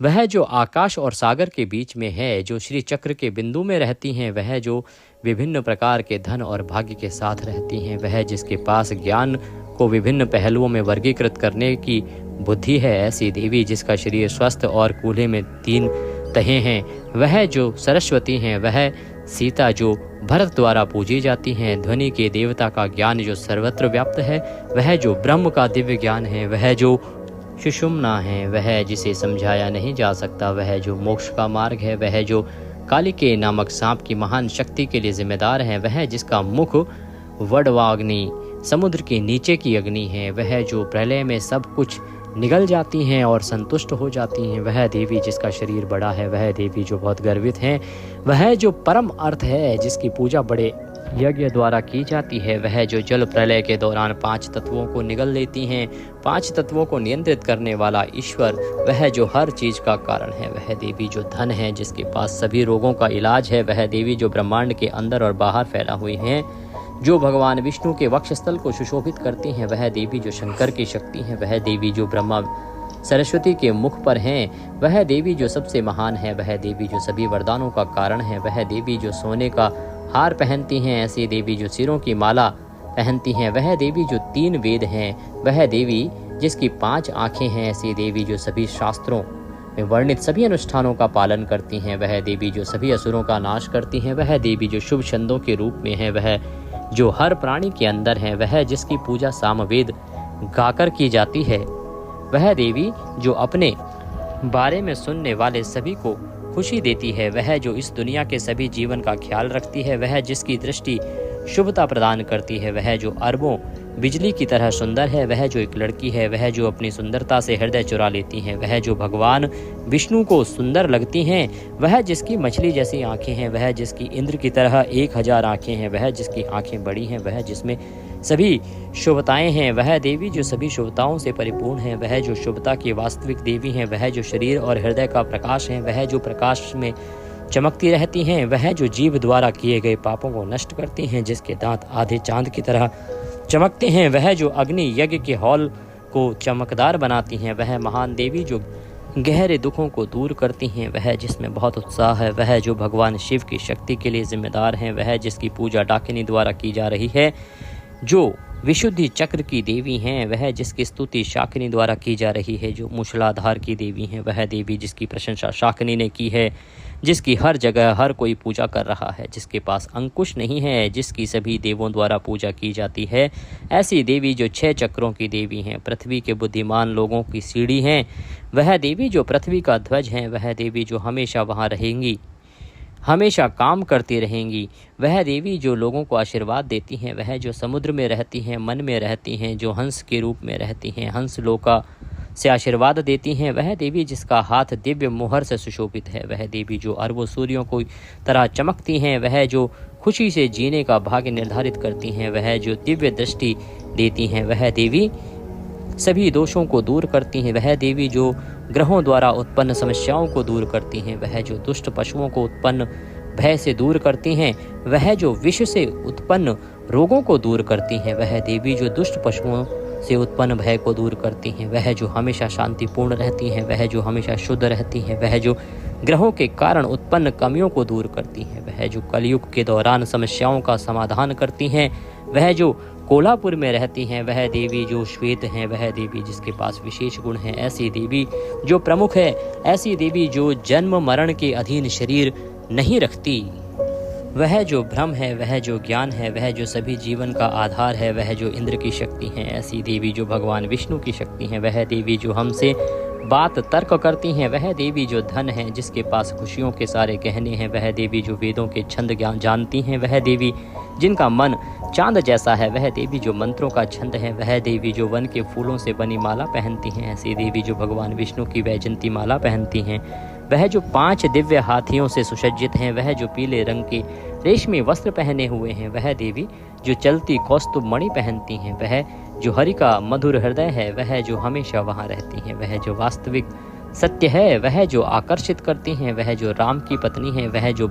वह जो आकाश और सागर के बीच में है, जो श्री चक्र के बिंदु में रहती हैं, वह जो विभिन्न प्रकार के धन और भाग्य के साथ रहती हैं, वह जिसके पास ज्ञान को विभिन्न पहलुओं में वर्गीकृत करने की बुद्धि है, ऐसी देवी जिसका शरीर स्वस्थ और कूल्हे में 3 तहें हैं, वह जो सरस्वती हैं, वह सीता जो भरत द्वारा पूजी जाती हैं, ध्वनि के देवता का ज्ञान जो सर्वत्र व्याप्त है, वह जो ब्रह्म का दिव्य ज्ञान है, वह जो सुषुम्ना है, वह जिसे समझाया नहीं जा सकता, वह जो मोक्ष का मार्ग है, वह जो कालिके नामक सांप की महान शक्ति के लिए जिम्मेदार है, वह जिसका मुख वडवाग्नि समुद्र के नीचे की अग्नि है, वह जो प्रलय में सब कुछ निगल जाती हैं और संतुष्ट हो जाती हैं, वह देवी जिसका शरीर बड़ा है, वह देवी जो बहुत गर्वित हैं, वह जो परम अर्थ है, जिसकी पूजा बड़े यज्ञ द्वारा की जाती है, वह जो जल प्रलय के दौरान 5 तत्वों को निगल लेती हैं, 5 तत्वों को नियंत्रित करने वाला ईश्वर, वह जो हर चीज का कारण है, वह देवी जो धन है, जिसके पास सभी रोगों का इलाज है, वह देवी जो ब्रह्मांड के अंदर और बाहर फैला हुई हैं, जो भगवान विष्णु के वक्षस्थल को सुशोभित करती हैं, वह देवी जो शंकर की शक्ति है, वह देवी जो ब्रह्मा सरस्वती के मुख पर हैं, वह देवी जो सबसे महान है, वह देवी जो सभी वरदानों का कारण है, वह देवी जो सोने का हार पहनती हैं, ऐसी देवी जो सिरों की माला पहनती हैं, वह देवी जो 3 वेद हैं, वह देवी जिसकी 5 आँखें हैं, ऐसी देवी जो सभी शास्त्रों में वर्णित सभी अनुष्ठानों का पालन करती हैं, वह देवी जो सभी असुरों का नाश करती हैं, वह देवी जो शुभ छंदों के रूप में है, वह जो हर प्राणी के अंदर है, वह जिसकी पूजा सामवेद गाकर की जाती है, वह देवी जो अपने बारे में सुनने वाले सभी को खुशी देती है, वह जो इस दुनिया के सभी जीवन का ख्याल रखती है, वह जिसकी दृष्टि शुभता प्रदान करती है, वह जो अरबों बिजली की तरह सुंदर है, वह जो एक लड़की है, वह जो अपनी सुंदरता से हृदय चुरा लेती हैं, वह जो भगवान विष्णु को सुंदर लगती हैं, वह जिसकी मछली जैसी आंखें हैं, वह जिसकी इंद्र की तरह 1000 आंखें हैं, वह जिसकी आंखें बड़ी हैं, वह जिसमें सभी शुभताएं हैं, वह देवी जो सभी शुभताओं से परिपूर्ण है, वह जो शुभता की वास्तविक देवी हैं, वह जो शरीर और हृदय का प्रकाश है, वह जो प्रकाश में चमकती रहती हैं, वह जो जीव द्वारा किए गए पापों को नष्ट करती हैं, जिसके दांत आधे चांद की तरह चमकते हैं, वह जो अग्नि यज्ञ के हॉल को चमकदार बनाती हैं, वह महान देवी जो गहरे दुखों को दूर करती हैं, वह जिसमें बहुत उत्साह है, वह जो भगवान शिव की शक्ति के लिए जिम्मेदार हैं, वह जिसकी पूजा डाकिनी द्वारा की जा रही है, जो विशुद्धि चक्र की देवी हैं, वह जिसकी स्तुति शाकिनी द्वारा की जा रही है, जो मूषलाधार की देवी हैं, वह देवी जिसकी प्रशंसा शाकिनी ने की है, जिसकी हर जगह हर कोई पूजा कर रहा है, जिसके पास अंकुश नहीं है, जिसकी सभी देवों द्वारा पूजा की जाती है, ऐसी देवी जो 6 चक्रों की देवी हैं, पृथ्वी के बुद्धिमान लोगों की सीढ़ी हैं, वह देवी जो पृथ्वी का ध्वज है, वह देवी जो हमेशा वहाँ रहेंगी, हमेशा काम करती रहेंगी, वह देवी जो लोगों को आशीर्वाद देती हैं, वह जो समुद्र में रहती हैं, मन में रहती हैं, जो हंस के रूप में रहती हैं, हंस लोका से आशीर्वाद देती हैं, वह देवी जिसका हाथ दिव्य मोहर से सुशोभित है, वह देवी जो अरबों सूर्यों को तरह चमकती हैं, वह जो खुशी से जीने का भाग्य निर्धारित करती हैं, वह जो दिव्य दृष्टि देती हैं, वह देवी सभी दोषों को दूर करती हैं, वह देवी जो ग्रहों द्वारा उत्पन्न समस्याओं को दूर करती हैं, वह जो दुष्ट पशुओं को उत्पन्न भय से दूर करती हैं, वह जो विष से उत्पन्न रोगों को दूर करती हैं, वह देवी जो दुष्ट पशुओं से उत्पन्न भय को दूर करती हैं, वह जो हमेशा शांतिपूर्ण रहती हैं, वह जो हमेशा शुद्ध रहती हैं, वह जो ग्रहों के कारण उत्पन्न कमियों को दूर करती हैं, वह जो कलयुग के दौरान समस्याओं का समाधान करती हैं, वह जो कोल्हापुर में रहती हैं, वह देवी जो श्वेत हैं, वह देवी जिसके पास विशेष गुण हैं, ऐसी देवी जो प्रमुख है, ऐसी देवी जो जन्म मरण के अधीन शरीर नहीं रखती, वह जो ब्रह्म है, वह जो ज्ञान है, वह जो सभी जीवन का आधार है, वह जो इंद्र की शक्ति है, ऐसी देवी जो भगवान विष्णु की शक्ति है, वह देवी जो हमसे बात तर्क करती हैं, वह देवी जो धन है, जिसके पास खुशियों के सारे गहने हैं, वह देवी जो वेदों के छंद ज्ञान जानती हैं, वह देवी जिनका मन चांद जैसा है, वह देवी जो मंत्रों का छंद है, वह देवी जो वन के फूलों से बनी माला पहनती हैं, ऐसी देवी जो भगवान विष्णु की वैजयंती माला पहनती हैं, वह जो 5 दिव्य हाथियों से सुसज्जित हैं, वह जो पीले रंग के रेशमी वस्त्र पहने हुए हैं, वह देवी जो चलती कौस्तुभ मणि पहनती हैं, वह जो हरि का मधुर हृदय है, वह जो हमेशा वहाँ रहती हैं, वह जो वास्तविक सत्य है, वह जो आकर्षित करती हैं, वह जो राम की पत्नी है, वह जो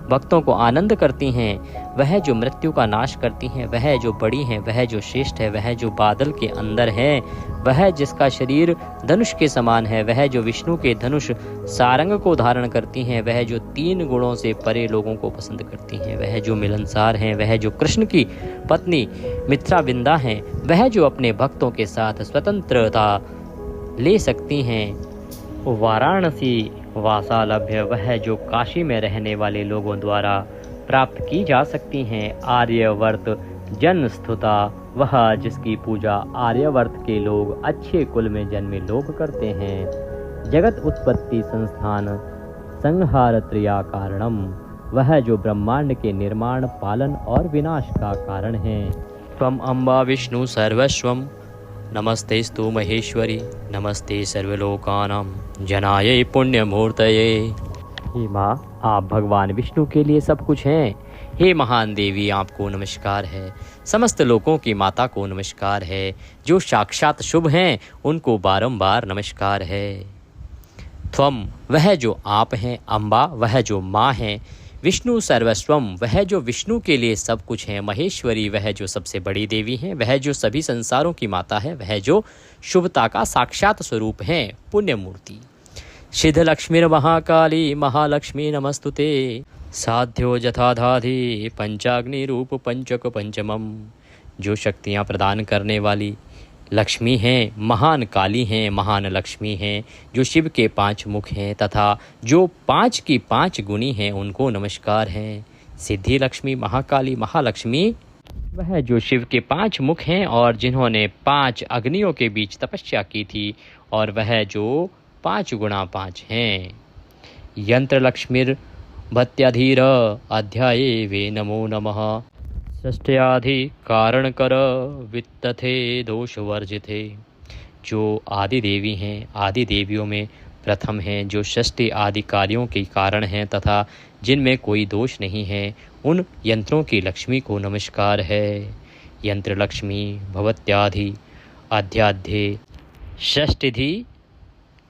भक्तों को आनंद करती हैं, वह जो मृत्यु का नाश करती हैं, वह जो बड़ी हैं, वह जो श्रेष्ठ है, वह जो बादल के अंदर है, वह जिसका शरीर धनुष के समान है, वह जो विष्णु के धनुष सारंग को धारण करती हैं, वह जो 3 गुणों से परे लोगों को पसंद करती हैं, वह जो मिलनसार हैं, वह जो कृष्ण की पत्नी मित्राविंदा हैं, वह जो अपने भक्तों के साथ स्वतंत्रता ले सकती हैं, वाराणसी वासालभ्य, वह जो काशी में रहने वाले लोगों द्वारा प्राप्त की जा सकती हैं, आर्यवर्त जनस्तुता, वह जिसकी पूजा आर्यवर्त के लोग अच्छे कुल में जन्मे लोग करते हैं, जगत उत्पत्ति संस्थान संहार त्रिया कारणम, वह जो ब्रह्मांड के निर्माण पालन और विनाश का कारण है। त्वम अम्बा विष्णु सर्वस्वम नमस्तेस्तु महेश्वरी, नमस्ते सर्वलोकानां जनायै पुण्यमूर्तये। हे माँ, आप भगवान विष्णु के लिए सब कुछ हैं। हे महान देवी, आपको नमस्कार है। समस्त लोकों की माता को नमस्कार है। जो साक्षात शुभ हैं उनको बारंबार नमस्कार है। त्वम, वह जो आप हैं, अम्बा, वह जो माँ हैं, विष्णु सर्वस्वम, वह जो विष्णु के लिए सब कुछ है, महेश्वरी, वह जो सबसे बड़ी देवी हैं, वह जो सभी संसारों की माता है, वह जो शुभता का साक्षात स्वरूप है, पुण्यमूर्ति। सिद्ध लक्ष्मीर महाकाली महालक्ष्मी नमस्तुते, साध्यो जथाधाधि पंचाग्नि रूप पंचक पंचमम, जो शक्तियाँ प्रदान करने वाली लक्ष्मी हैं, महान काली हैं, महान लक्ष्मी हैं, जो शिव के 5 मुख हैं तथा जो 5 की 5 गुणी हैं, उनको नमस्कार हैं। सिद्धि लक्ष्मी महाकाली महालक्ष्मी, वह जो शिव के 5 मुख हैं और जिन्होंने 5 अग्नियों के बीच तपस्या की थी, और वह जो 5 गुणा 5 हैं। यंत्र लक्ष्मीर भत्याधीर अध्याये वे नमो नमः, षष्ट्याधि कारण कर वित्तथे दोष वर्जिथे, जो आदि देवी हैं, आदि देवियों में प्रथम हैं, जो षष्ठी आदि कार्यों के कारण हैं तथा जिनमें कोई दोष नहीं है, उन यंत्रों की लक्ष्मी को नमस्कार है। यंत्र लक्ष्मी भवत्याधि अध्याध्ये षष्ठिधि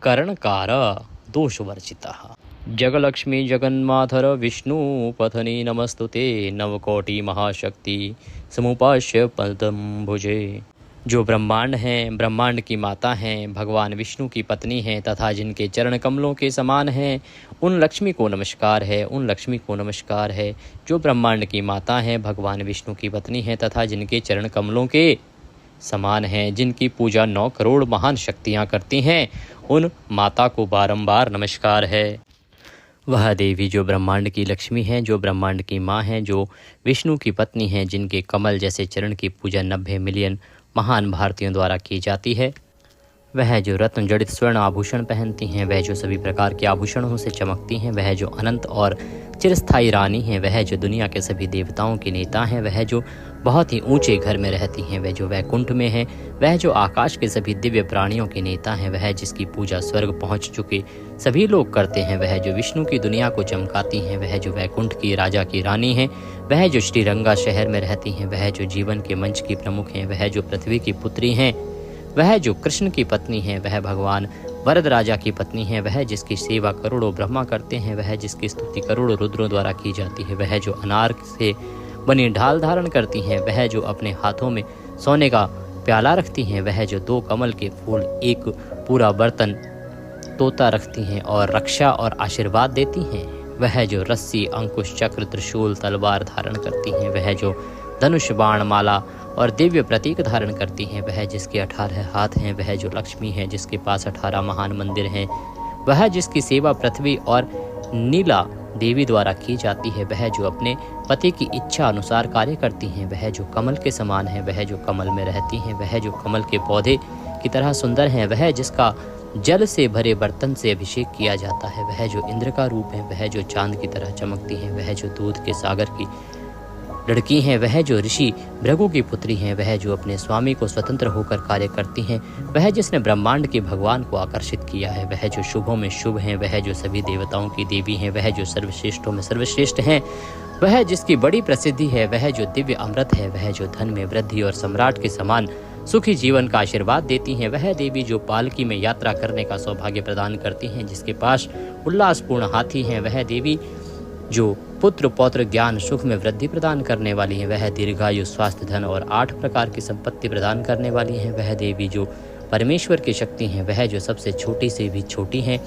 करणकार दोषवर्जितः, जगलक्ष्मी जगन्माधर विष्णु पथनी नमस्तुते, नवकोटि महाशक्ति समुपास्य पदम भुजे, जो ब्रह्मांड हैं, ब्रह्मांड की माता हैं, भगवान विष्णु की पत्नी हैं तथा जिनके चरण कमलों के समान हैं, उन लक्ष्मी को नमस्कार है, उन लक्ष्मी को नमस्कार है। जो ब्रह्मांड की माता हैं, भगवान विष्णु की पत्नी हैं तथा जिनके चरण कमलों के समान हैं, जिनकी पूजा 9 करोड़ महान शक्तियाँ करती हैं, उन माता को बारंबार नमस्कार है। वह देवी जो ब्रह्मांड की लक्ष्मी हैं, जो ब्रह्मांड की माँ हैं, जो विष्णु की पत्नी हैं, जिनके कमल जैसे चरण की पूजा 90 मिलियन महान भारतीयों द्वारा की जाती है। वह जो रत्न जड़ित स्वर्ण आभूषण पहनती हैं, वह जो सभी प्रकार के आभूषणों से चमकती हैं, वह जो अनंत और चिरस्थायी रानी हैं, वह जो दुनिया के सभी देवताओं के नेता हैं, वह जो बहुत ही ऊंचे घर में रहती हैं, वह जो वैकुंठ में है, वह जो आकाश के सभी दिव्य प्राणियों के नेता हैं, वह जिसकी पूजा स्वर्ग पहुंच चुके सभी लोग करते हैं, वह जो विष्णु की दुनिया को चमकाती हैं, वह जो वैकुंठ की राजा की रानी हैं, वह जो श्रीरंगा शहर में रहती हैं, वह जो जीवन के मंच की प्रमुख हैं, वह जो पृथ्वी की पुत्री हैं, वह जो कृष्ण की पत्नी है, वह भगवान वरद राजा की पत्नी है, वह जिसकी सेवा करोड़ों ब्रह्मा करते हैं, वह जिसकी स्तुति करोड़ों रुद्रों द्वारा की जाती है, वह जो अनार से बनी ढाल धारण करती हैं, वह जो अपने हाथों में सोने का प्याला रखती हैं, वह जो 2 कमल के फूल, एक पूरा बर्तन तोता रखती हैं और रक्षा और आशीर्वाद देती हैं, वह जो रस्सी, अंकुश, चक्र, त्रिशूल, तलवार धारण करती हैं, वह जो धनुष, बाण, माला और दिव्य प्रतीक धारण करती हैं, वह जिसके 18 हाथ हैं, वह जो लक्ष्मी है, जिसके पास 18 महान मंदिर हैं, वह जिसकी सेवा पृथ्वी और नीला देवी द्वारा की जाती है, वह जो अपने पति की इच्छा अनुसार कार्य करती हैं, वह जो कमल के समान है, वह जो कमल में रहती हैं, वह जो कमल के पौधे की तरह सुंदर हैं, वह जिसका जल से भरे बर्तन से अभिषेक किया जाता है, वह जो इंद्र का रूप है, वह जो चांद की तरह चमकती हैं, वह जो दूध के सागर की लड़की हैं, वह जो ऋषि भृगु की पुत्री हैं, वह जो अपने स्वामी को स्वतंत्र होकर कार्य करती हैं, वह जिसने ब्रह्मांड के भगवान को आकर्षित किया है, वह जो शुभों में शुभ हैं, वह जो सभी देवताओं की देवी हैं, वह जो सर्वश्रेष्ठों में सर्वश्रेष्ठ हैं, वह जिसकी बड़ी प्रसिद्धि है, वह जो दिव्य अमृत है, वह जो धन में वृद्धि और सम्राट के समान सुखी जीवन का आशीर्वाद देती हैं, वह देवी जो पालकी में यात्रा करने का सौभाग्य प्रदान करती हैं, जिसके पास उल्लासपूर्ण हाथी हैं, वह देवी जो पुत्र पौत्र ज्ञान सुख में वृद्धि प्रदान करने वाली है, वह दीर्घायु, स्वास्थ्य, धन और 8 प्रकार की संपत्ति प्रदान करने वाली है, वह देवी जो परमेश्वर की शक्ति हैं, वह जो सबसे छोटी से भी छोटी हैं,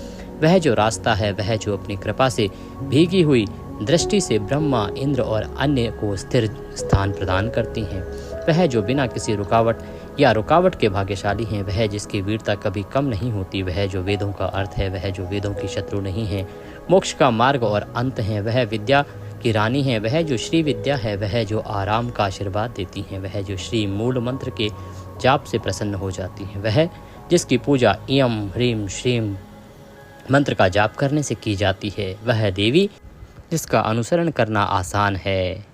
वह जो रास्ता है, वह जो अपनी कृपा से भीगी हुई दृष्टि से ब्रह्मा, इंद्र और अन्य को स्थिर स्थान प्रदान करती हैं, वह जो बिना किसी रुकावट या रुकावट के भाग्यशाली हैं, वह जिसकी वीरता कभी कम नहीं होती, वह जो वेदों का अर्थ है, वह जो वेदों की शत्रु नहीं है, मोक्ष का मार्ग और अंत है, वह विद्या की रानी है, वह जो श्री विद्या है, वह जो आराम का आशीर्वाद देती हैं, वह जो श्री मूल मंत्र के जाप से प्रसन्न हो जाती है, वह जिसकी पूजा इयम ह्रीम श्रीम मंत्र का जाप करने से की जाती है, वह देवी जिसका अनुसरण करना आसान है।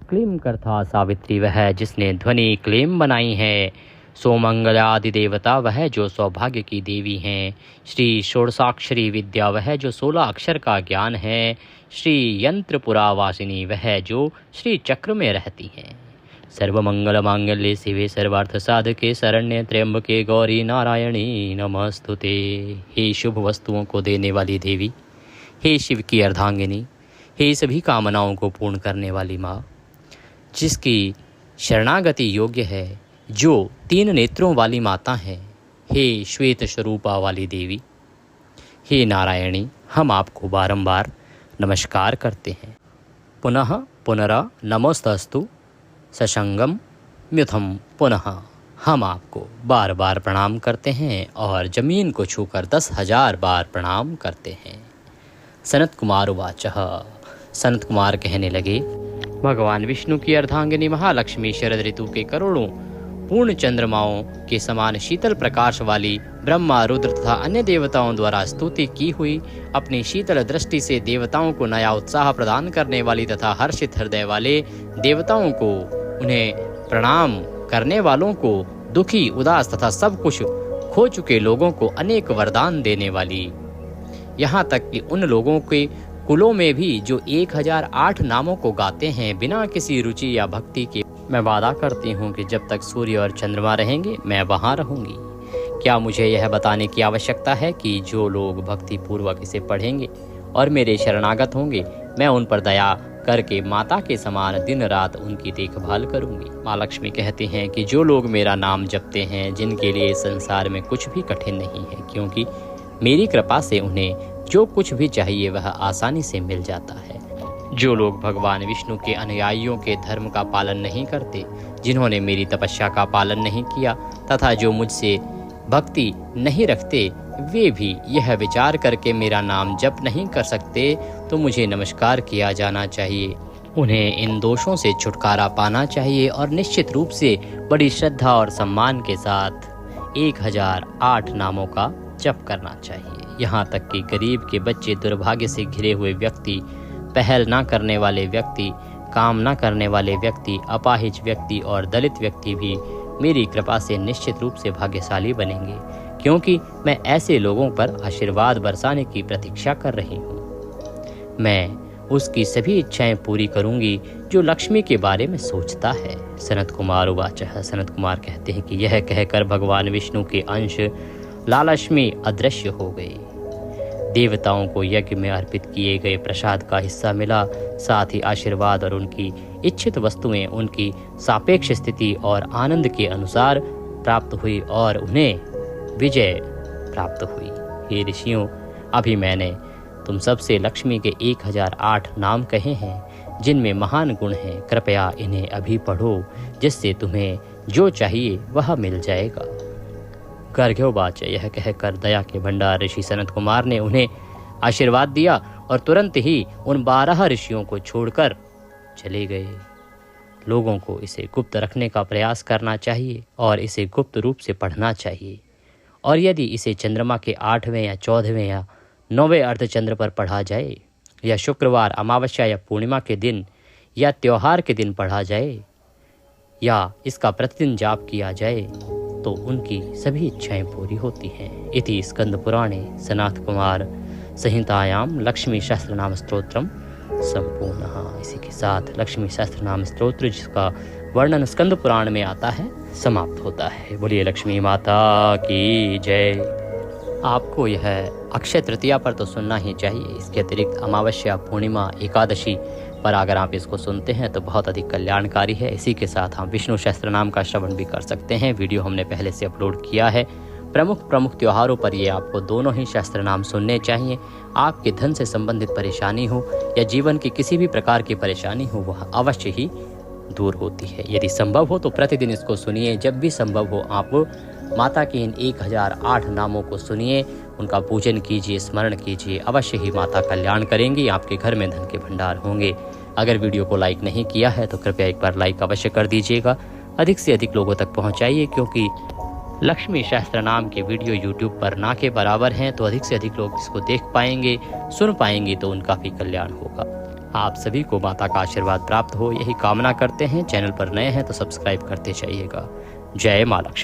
क्लीम कर्ता सावित्री, वह जिसने ध्वनि क्लीम बनाई है। सोमंगलादि देवता, वह जो सौभाग्य की देवी हैं। श्री षोडशाक्षरी विद्या, वह जो 16 अक्षर का ज्ञान है। श्री यंत्रपुरावासिनी, वह जो श्री चक्र में रहती हैं। सर्वमंगल मांगल्ये शिवे सर्वार्थ साधके शरण्ये त्र्यंबके गौरी नारायणी नमस्तुते। हे शुभ वस्तुओं को देने वाली देवी, हे शिव की अर्धांगिनी, हे सभी कामनाओं को पूर्ण करने वाली माँ, जिसकी शरणागति योग्य है, जो 3 नेत्रों वाली माता है, हे श्वेत स्वरूपा वाली देवी, हे नारायणी, हम आपको बारंबार नमस्कार करते हैं। पुनः पुनरा नमोस्तस्तु सशंगम म्युथम। पुनः हम आपको बार बार प्रणाम करते हैं और जमीन को छूकर 10,000 बार प्रणाम करते हैं। सनत कुमार उवाचः। सनत कुमार कहने लगे, भगवान विष्णु की अर्धांगिनी महालक्ष्मी शरद ऋतु के करोड़ों पूर्ण चंद्रमाओं के समान शीतल प्रकाश वाली ब्रह्मा, रुद्र तथा अन्य देवताओं द्वारा स्तुति की हुई, अपनी शीतल दृष्टि से देवताओं को नया उत्साह प्रदान करने वाली तथा हर्षित हृदय वाले देवताओं को, उन्हें प्रणाम करने वालों को, दुखी, उदास तथा सब कुछ खो चुके लोगों को अनेक वरदान देने वाली, यहाँ तक कि उन लोगों के कुलों में भी जो 1008 नामों को गाते हैं बिना किसी रुचि या भक्ति के। मैं वादा करती हूँ कि जब तक सूर्य और चंद्रमा रहेंगे मैं वहाँ रहूँगी। क्या मुझे यह बताने की आवश्यकता है कि जो लोग भक्ति पूर्वक इसे पढ़ेंगे और मेरे शरणागत होंगे, मैं उन पर दया करके माता के समान दिन रात उनकी देखभाल करूँगी। माँ लक्ष्मी कहती हैं कि जो लोग मेरा नाम जपते हैं, जिनके लिए संसार में कुछ भी कठिन नहीं है, क्योंकि मेरी कृपा से उन्हें जो कुछ भी चाहिए वह आसानी से मिल जाता है। जो लोग भगवान विष्णु के अनुयायियों के धर्म का पालन नहीं करते, जिन्होंने मेरी तपस्या का पालन नहीं किया तथा जो मुझसे भक्ति नहीं रखते, वे भी यह विचार करके मेरा नाम जप नहीं कर सकते, तो मुझे नमस्कार किया जाना चाहिए। उन्हें इन दोषों से छुटकारा पाना चाहिए और निश्चित रूप से बड़ी श्रद्धा और सम्मान के साथ 1008 नामों का जप करना चाहिए। यहाँ तक कि गरीब के बच्चे, दुर्भाग्य से घिरे हुए व्यक्ति, पहल ना करने वाले व्यक्ति, काम ना करने वाले व्यक्ति, अपाहिज व्यक्ति और दलित व्यक्ति भी मेरी कृपा से निश्चित रूप से भाग्यशाली बनेंगे, क्योंकि मैं ऐसे लोगों पर आशीर्वाद बरसाने की प्रतीक्षा कर रही हूँ। मैं उसकी सभी इच्छाएं पूरी करूंगी जो लक्ष्मी के बारे में सोचता है। सनत कुमार उवाचः। सनत कुमार कहते हैं कि यह कहकर भगवान विष्णु के अंश लालक्ष्मी अदृश्य हो गई। देवताओं को यज्ञ में अर्पित किए गए प्रसाद का हिस्सा मिला, साथ ही आशीर्वाद और उनकी इच्छित वस्तुएं उनकी सापेक्ष स्थिति और आनंद के अनुसार प्राप्त हुई और उन्हें विजय प्राप्त हुई। हे ऋषियों, अभी मैंने तुम सबसे लक्ष्मी के 1008 नाम कहे हैं जिनमें महान गुण हैं। कृपया इन्हें अभी पढ़ो, जिससे तुम्हें जो चाहिए वह मिल जाएगा। गर्ग्योवाच, यह कहकर दया के भंडार ऋषि सनत कुमार ने उन्हें आशीर्वाद दिया और तुरंत ही उन 12 ऋषियों को छोड़कर चले गए। लोगों को इसे गुप्त रखने का प्रयास करना चाहिए और इसे गुप्त रूप से पढ़ना चाहिए। और यदि इसे चंद्रमा के 8वें या 14वें या 9वें अर्धचंद्र पर पढ़ा जाए, या शुक्रवार, अमावस्या या पूर्णिमा के दिन या त्योहार के दिन पढ़ा जाए, या इसका प्रतिदिन जाप किया जाए, तो उनकी सभी इच्छाएं पूरी होती हैं। इति स्कंद पुराणे सनत कुमार संहितायाम लक्ष्मी सहस्त्र नाम स्तोत्रम संपूर्ण। इसी के साथ लक्ष्मी सहस्त्र नाम स्तोत्र, जिसका वर्णन स्कंद पुराण में आता है, समाप्त होता है। बोलिए लक्ष्मी माता की जय। आपको यह अक्षय तृतीया पर तो सुनना ही चाहिए। इसके अतिरिक्त अमावस्या, पूर्णिमा, एकादशी पर अगर आप इसको सुनते हैं तो बहुत अधिक कल्याणकारी है। इसी के साथ हम विष्णु सहस्त्र नाम का श्रवण भी कर सकते हैं। वीडियो हमने पहले से अपलोड किया है। प्रमुख त्योहारों पर ये आपको दोनों ही शास्त्र नाम सुनने चाहिए। आपके धन से संबंधित परेशानी हो या जीवन की किसी भी प्रकार की परेशानी हो, वह अवश्य ही दूर होती है। यदि संभव हो तो प्रतिदिन इसको सुनिए। जब भी संभव हो आप माता के इन 1008 नामों को सुनिए, उनका पूजन कीजिए, स्मरण कीजिए। अवश्य ही माता कल्याण करेंगी, आपके घर में धन के भंडार होंगे। अगर वीडियो को लाइक नहीं किया है तो कृपया एक बार लाइक अवश्य कर दीजिएगा। अधिक से अधिक लोगों तक पहुंचाइए, क्योंकि लक्ष्मी सहस्त्र नाम के वीडियो YouTube पर ना के बराबर हैं। तो अधिक से अधिक लोग इसको देख पाएंगे, सुन पाएंगे, तो उनका भी कल्याण होगा। आप सभी को माता का आशीर्वाद प्राप्त हो, यही कामना करते हैं। चैनल पर नए हैं तो सब्सक्राइब करते जाइएगा। जय माँ लक्ष्मी।